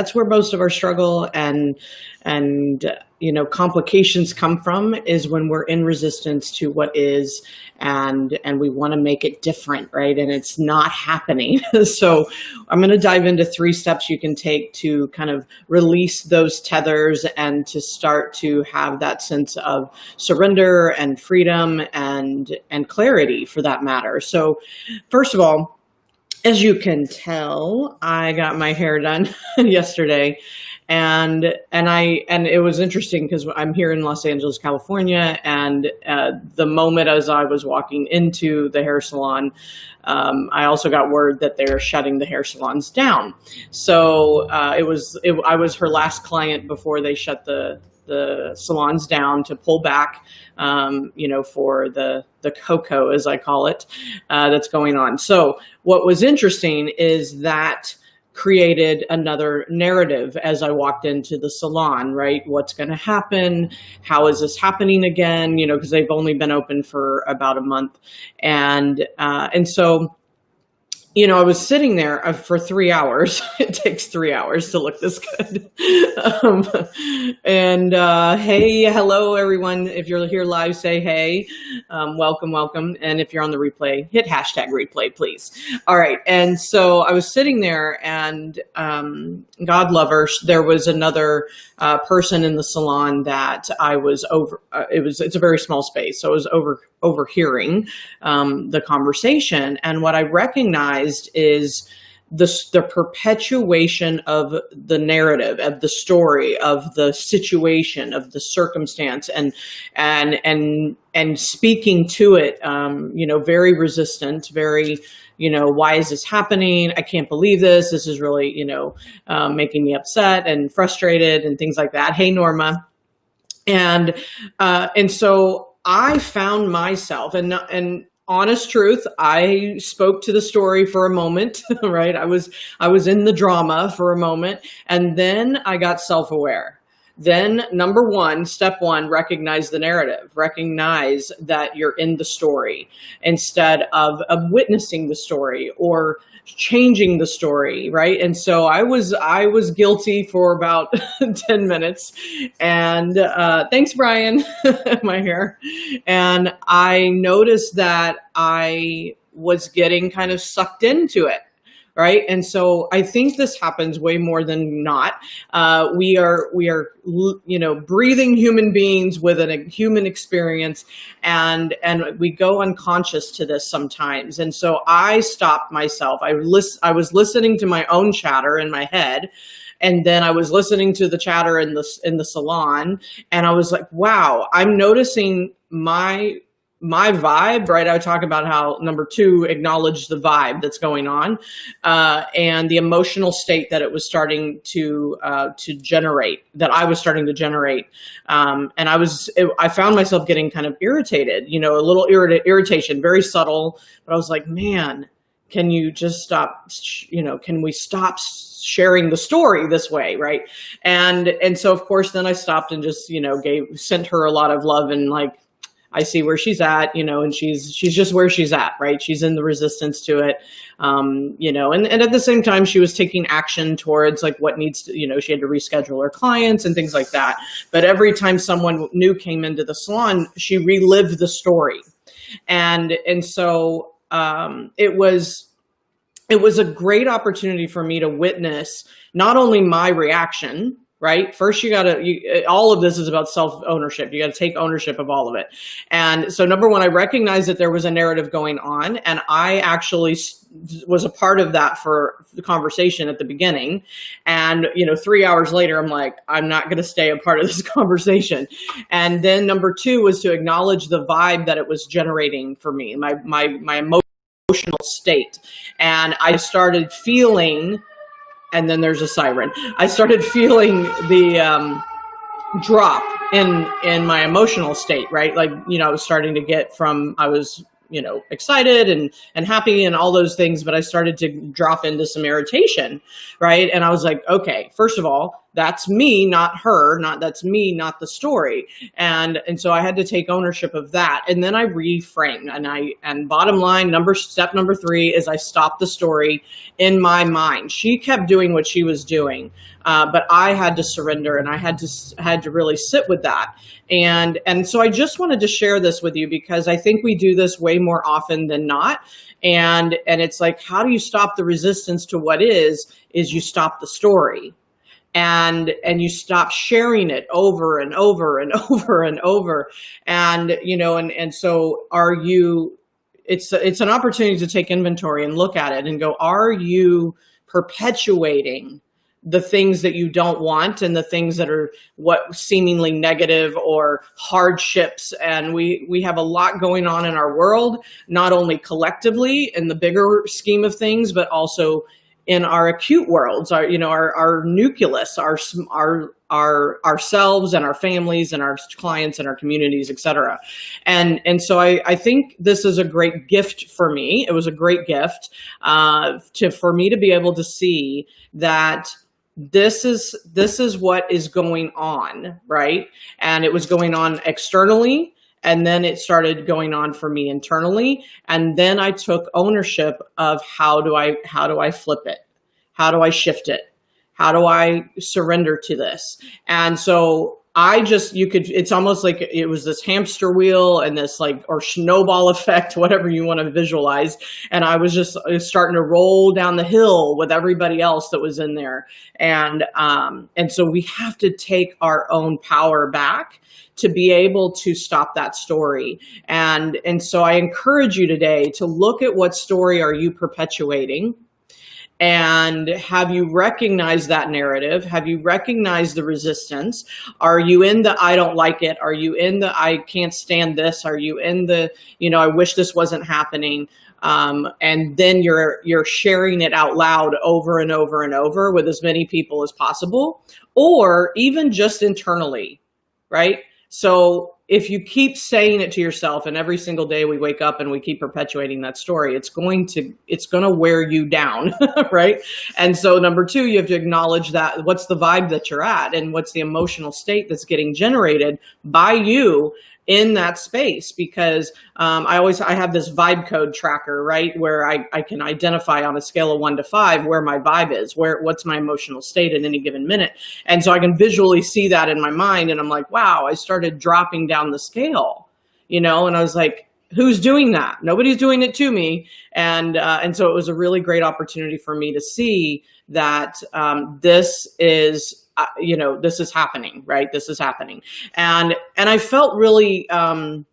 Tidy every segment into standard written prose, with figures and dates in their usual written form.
that's where most of our struggle and complications come from, is when we're in resistance to what is, and we want to make it different, right? And it's not happening. So I'm going to dive into 3 steps you can take to kind of release those tethers and to start to have that sense of surrender and freedom and clarity, for that matter. So first of all, as you can tell, I got my hair done yesterday, and it was interesting because I'm here in Los Angeles, California, and the moment as I was walking into the hair salon, I also got word that they're shutting the hair salons down. So I was her last client before they shut the salons down to pull back, for the cocoa, as I call it, that's going on. So what was interesting is that created another narrative as I walked into the salon, right? What's going to happen? How is this happening again? Because they've only been open for about a month. And so, I was sitting there for 3 hours. It takes 3 hours to look this good. Hey, hello, everyone. If you're here live, say hey. Welcome, welcome. And if you're on the replay, hit #replay, please. All right. And so I was sitting there, and God love her, there was another person in the salon that I was over. It's a very small space, so I was overhearing the conversation. And what I recognized is the perpetuation of the narrative, of the story, of the situation, of the circumstance, and speaking to it, very resistant, very, why is this happening? I can't believe this. This is really, making me upset and frustrated and things like that. Hey, Norma. And so I found myself, and honest truth, I spoke to the story for a moment, right? I was in the drama for a moment, and then I got self-aware. Then step one, recognize the narrative. Recognize that you're in the story instead of witnessing the story or changing the story, right? And so I was guilty for about 10 minutes. And thanks, Brian, my hair. And I noticed that I was getting kind of sucked into it. Right. And so I think this happens way more than not. We are, breathing human beings with a human experience, and we go unconscious to this sometimes. And so I stopped myself. I was listening to my own chatter in my head. And then I was listening to the chatter in the salon, and I was like, wow, I'm noticing my vibe, right? I would talk about how number 2, acknowledge the vibe that's going on, and the emotional state that it was starting to generate, that I was starting to generate. And I found myself getting kind of irritated, a little irritation, very subtle, but I was like, man, can you just stop, can we stop sharing the story this way, right? And so of course, then I stopped and just, sent her a lot of love, and like, I see where she's at, and she's just where she's at, right? She's in the resistance to it, and at the same time, she was taking action towards like what needs to, she had to reschedule her clients and things like that. But every time someone new came into the salon, she relived the story. And so it was a great opportunity for me to witness not only my reaction, right? First, all of this is about self-ownership. You got to take ownership of all of it. And so number 1, I recognized that there was a narrative going on, and I actually was a part of that for the conversation at the beginning. And, 3 hours later, I'm like, I'm not going to stay a part of this conversation. And then number 2 was to acknowledge the vibe that it was generating for me, my emotional state. And I started feeling, and then there's a siren. I started feeling the drop in my emotional state, right? Like, I was starting to get from, I was, excited and happy and all those things, but I started to drop into some irritation, right? And I was like, okay, first of all, that's me, not her, that's me, not the story. And so I had to take ownership of that. And then I reframed, and bottom line, step number 3 is I stopped the story in my mind. She kept doing what she was doing. But I had to surrender, and I had to really sit with that. And so I just wanted to share this with you because I think we do this way more often than not. And it's like, how do you stop the resistance to what is you stop the story. And you stop sharing it over and over and over and over. And, and so it's an opportunity to take inventory and look at it and go, are you perpetuating the things that you don't want and the things that are what seemingly negative or hardships? And we have a lot going on in our world, not only collectively in the bigger scheme of things, but also in our acute worlds, our nucleus, our ourselves and our families and our clients and our communities, et cetera. And so I think this is a great gift for me. It was a great gift for me to be able to see that this is what is going on, right? And it was going on externally. And then it started going on for me internally. And then I took ownership of how do I flip it? How do I shift it? How do I surrender to this? And so it's almost like it was this hamster wheel and this or snowball effect, whatever you want to visualize. And I was starting to roll down the hill with everybody else that was in there. And so we have to take our own power back to be able to stop that story. And so I encourage you today to look at what story are you perpetuating. And have you recognized that narrative? Have you recognized the resistance? Are you in the I don't like it? Are you in the I can't stand this? Are you in the, I wish this wasn't happening? And then you're sharing it out loud over and over and over with as many people as possible, or even just internally, right? So if you keep saying it to yourself and every single day we wake up and we keep perpetuating that story, it's going to wear you down, right? And so number 2, you have to acknowledge that what's the vibe that you're at and what's the emotional state that's getting generated by you in that space, because I have this vibe code tracker, right, where I can identify on a scale of 1 to 5 where my vibe is, what's my emotional state at any given minute. And so I can visually see that in my mind, and I'm like, wow, I started dropping down the scale, and I was like, who's doing that? Nobody's doing it to me. And so it was a really great opportunity for me to see that this is happening, right? This is happening. And I felt really, for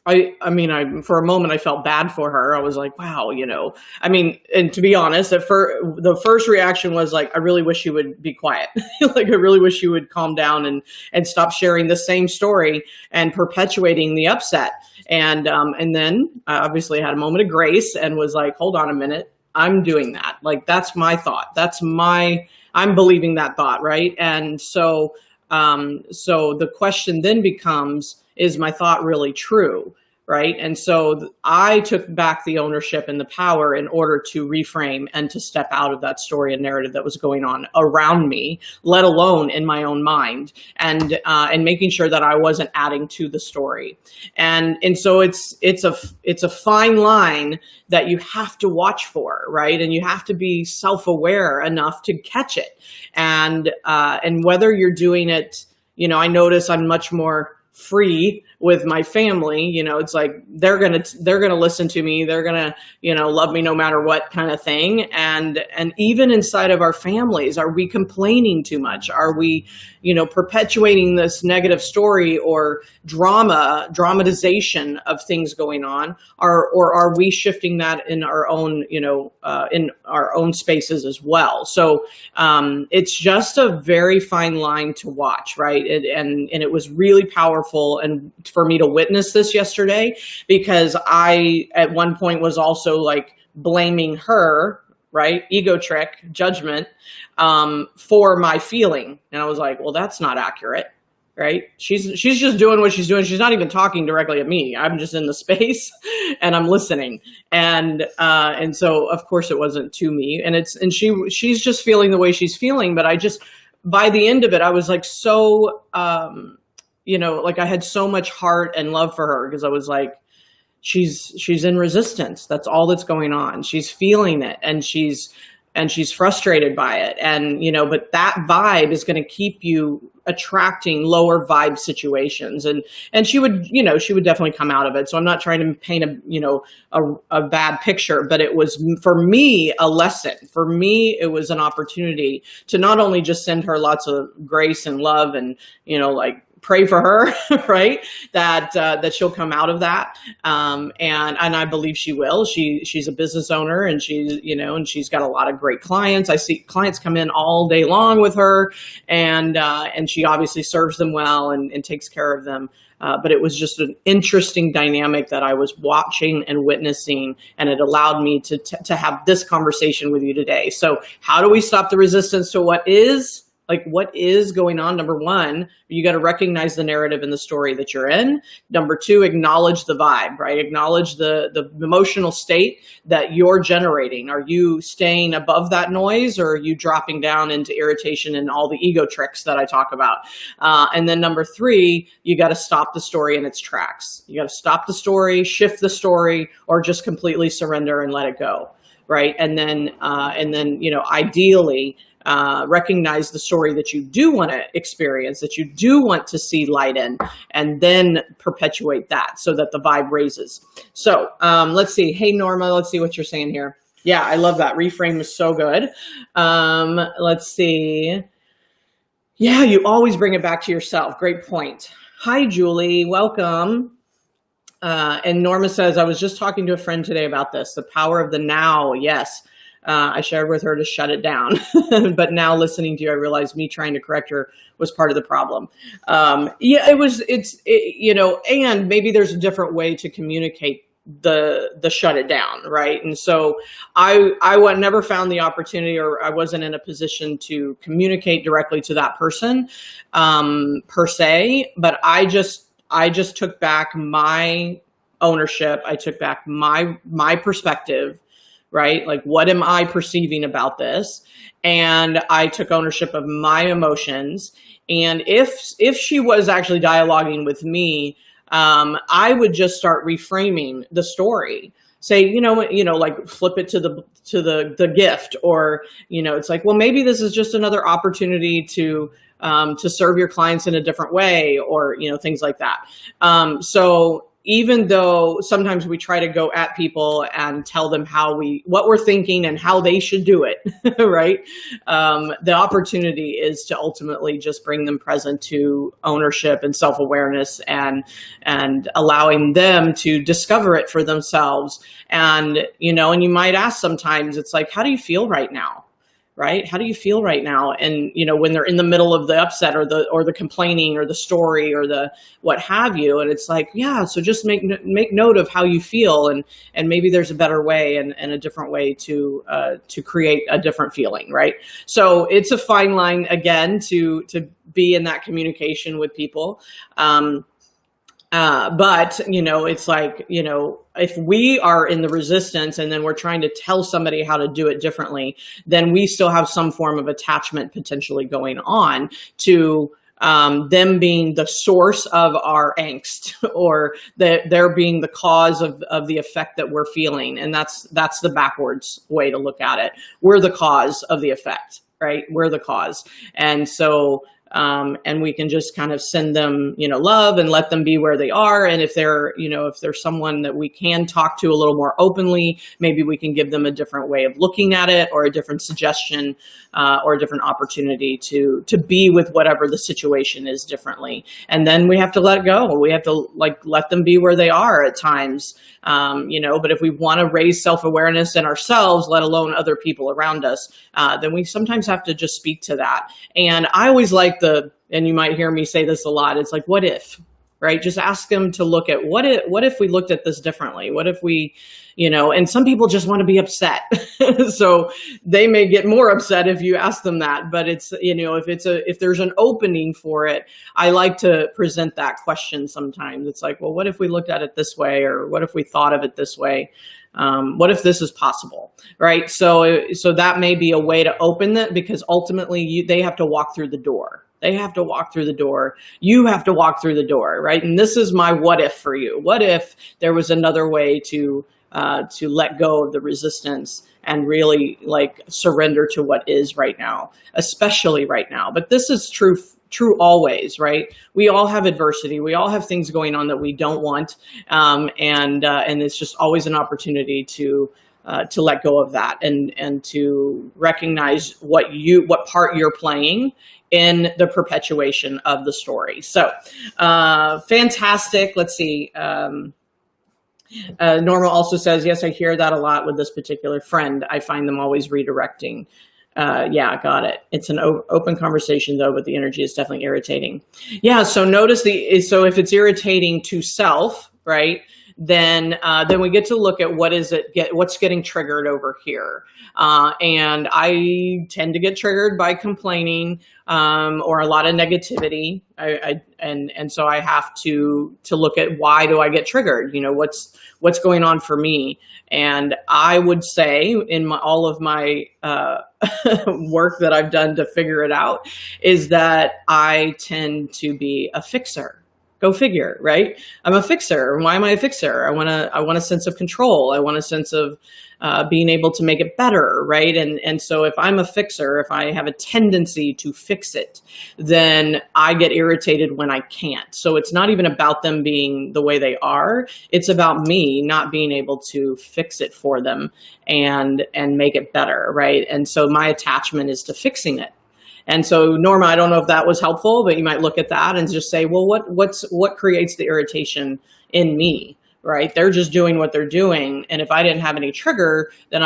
a moment I felt bad for her. I was like, wow, and to be honest, the first reaction was like, I really wish you would be quiet. Like, I really wish you would calm down and stop sharing the same story and perpetuating the upset. And then I obviously had a moment of grace and was like, hold on a minute. I'm doing that. Like, that's my thought. I'm believing that thought, right? And so the question then becomes, is my thought really true, right? And so I took back the ownership and the power in order to reframe and to step out of that story and narrative that was going on around me, let alone in my own mind, and making sure that I wasn't adding to the story. And so it's a fine line that you have to watch for, right? And you have to be self-aware enough to catch it. And whether you're doing it, I notice I'm much more free with my family. It's like they're gonna listen to me, they're gonna love me no matter what, kind of thing. And even inside of our families, are we complaining too much? Are we perpetuating this negative story or dramatization of things going on, or are we shifting that in our own in our own spaces as well? So it's just a very fine line to watch, right? And it was really powerful and for me to witness this yesterday, because I at one point was also like blaming her, right? Ego trick, judgment, for my feeling. And I was like, well, that's not accurate, right? She's just doing what she's doing. She's not even talking directly at me. I'm just in the space and I'm listening. And so of course it wasn't to me, and she's just feeling the way she's feeling. But by the end of it, I was like, so, like I had so much heart and love for her, because I was like, she's in resistance. That's all that's going on. She's feeling it, and she's frustrated by it. And, but that vibe is going to keep you attracting lower vibe situations. And she would definitely come out of it. So I'm not trying to paint a bad picture, but it was, for me, a lesson. For me, it was an opportunity to not only just send her lots of grace and love and, pray for her, right? That she'll come out of that. And I believe she will. She's a business owner, and she's got a lot of great clients. I see clients come in all day long with her, and she obviously serves them well and takes care of them. But it was just an interesting dynamic that I was watching and witnessing, and it allowed me to have this conversation with you today. So how do we stop the resistance to what is? Like, what is going on? Number one, you got to recognize the narrative and the story that you're in. Number two, acknowledge the vibe, right? Acknowledge the emotional state that you're generating. Are you staying above that noise, or are you dropping down into irritation and all the ego tricks that I talk about? And then number three, you got to stop the story in its tracks. You got to stop the story, shift the story, or just completely surrender and let it go, right? And then ideally, recognize the story that you do want to experience, that you do want to see light in, and then perpetuate that so that the vibe raises. So let's see. Hey, Norma, let's see what you're saying here. Yeah, I love that. Reframe is so good. Let's see. Yeah, you always bring it back to yourself. Great point. Hi, Julie. Welcome. And Norma says, I was just talking to a friend today about this, the power of the now. Yes. I shared with her to shut it down, but now listening to you, I realized me trying to correct her was part of the problem. And maybe there's a different way to communicate the shut it down, right? And so I never found the opportunity, or I wasn't in a position to communicate directly to that person per se, but I just took back my ownership. I took back my perspective. Right? Like, what am I perceiving about this? And I took ownership of my emotions. And if she was actually dialoguing with me, I would just start reframing the story. Say, like flip it to the gift, or, it's like, well, maybe this is just another opportunity to serve your clients in a different way, or, things like that. So even though sometimes we try to go at people and tell them what we're thinking and how they should do it, right? The opportunity is to ultimately just bring them present to ownership and self-awareness, and allowing them to discover it for themselves. And, and you might ask sometimes, it's like, how do you feel right now? Right? How do you feel right now? And, when they're in the middle of the upset, or the complaining, or the story, or the what have you. And it's like, yeah, so just make note of how you feel, and maybe there's a better way and a different way to create a different feeling. Right. So it's a fine line, again, to be in that communication with people. But, it's like, if we are in the resistance and then we're trying to tell somebody how to do it differently, then we still have some form of attachment potentially going on to them being the source of our angst, or they're being the cause of the effect that we're feeling. And that's the backwards way to look at it. We're the cause of the effect, right? We're the cause. And so and we can just kind of send them, love, and let them be where they are. And if they're someone that we can talk to a little more openly, maybe we can give them a different way of looking at it, or a different suggestion, or a different opportunity to be with whatever the situation is differently. And then we have to let go. We have to let them be where they are at times. But if we want to raise self-awareness in ourselves, let alone other people around us, then we sometimes have to just speak to that. And I always like and you might hear me say this a lot, it's like, what if? right? Just ask them to look at what if we looked at this differently? What if we, and some people just want to be upset. So they may get more upset if you ask them that, but it's, if there's an opening for it, I like to present that question sometimes. It's like, well, what if we looked at it this way? Or what if we thought of it this way? What if this is possible, right? So that may be a way to open that, because ultimately they have to walk through the door. They have to walk through the door. You have to walk through the door, right? And this is my what if for you. What if there was another way to let go of the resistance and really like surrender to what is right now, especially right now. But this is true always, right? We all have adversity. We all have things going on that we don't want. And it's just always an opportunity to let go of that and to recognize what part you're playing in the perpetuation of the story. So fantastic. Let's see. Norma also says, yes, I hear that a lot with this particular friend. I find them always redirecting. Yeah, got it. It's an open conversation though, but the energy is definitely irritating. Yeah. So notice so if it's irritating to self, right? Then we get to look at what's getting triggered over here. And I tend to get triggered by complaining, or a lot of negativity. And so I have to look at, why do I get triggered? What's going on for me? And I would say in all of my work that I've done to figure it out is that I tend to be a fixer. Go figure, right? I'm a fixer. Why am I a fixer? I want a sense of control. I want a sense of being able to make it better, right? And so if I'm a fixer, if I have a tendency to fix it, then I get irritated when I can't. So it's not even about them being the way they are. It's about me not being able to fix it for them and make it better, right? And so my attachment is to fixing it. And so, Norma, I don't know if that was helpful, but you might look at that and just say, well, what creates the irritation in me, right? They're just doing what they're doing. And if I didn't have any trigger, then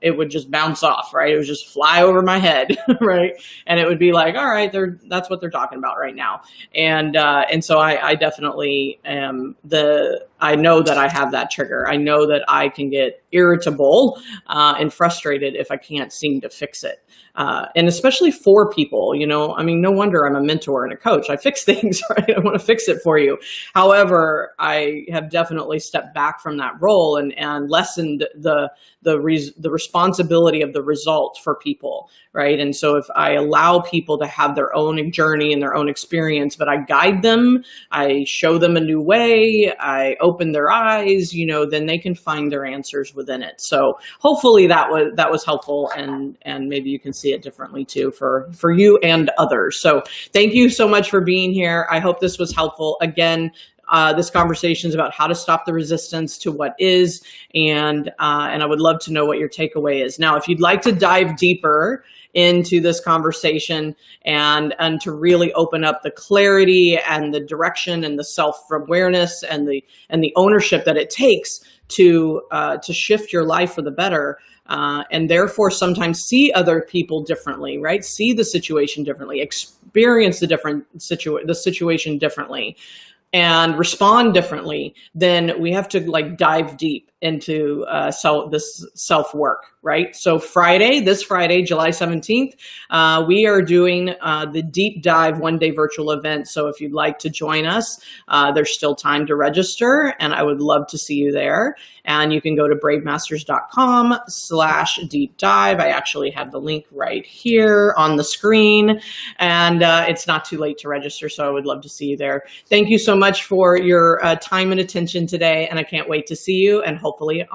it would just bounce off, right? It would just fly over my head, right? And it would be like, all right, that's what they're talking about right now. And so I definitely I know that I have that trigger. I know that I can get irritable and frustrated if I can't seem to fix it. And especially for people, no wonder I'm a mentor and a coach. I fix things, right? I want to fix it for you. However, I have definitely stepped back from that role and lessened the responsibility of the result for people, right? And so if I allow people to have their own journey and their own experience, but I guide them, I show them a new way, I open their eyes, then they can find their answers within it. So hopefully that was helpful, and maybe you can see it differently too for you and others. So thank you so much for being here. I hope this was helpful. Again, this conversation is about how to stop the resistance to what is, and I would love to know what your takeaway is. Now, if you'd like to dive deeper into this conversation and to really open up the clarity and the direction and the self-awareness and the ownership that it takes to shift your life for the better, and therefore sometimes see other people differently, right? See the situation differently, experience the situation differently, and respond differently, then we have to dive deep into this self-work, right? So this Friday, July 17th, we are doing the deep dive one-day virtual event. So if you'd like to join us, there's still time to register, and I would love to see you there. And you can go to bravemasters.com/deep dive. I actually have the link right here on the screen, and it's not too late to register, so I would love to see you there. Thank you so much for your time and attention today, and I can't wait to see you, and hopefully on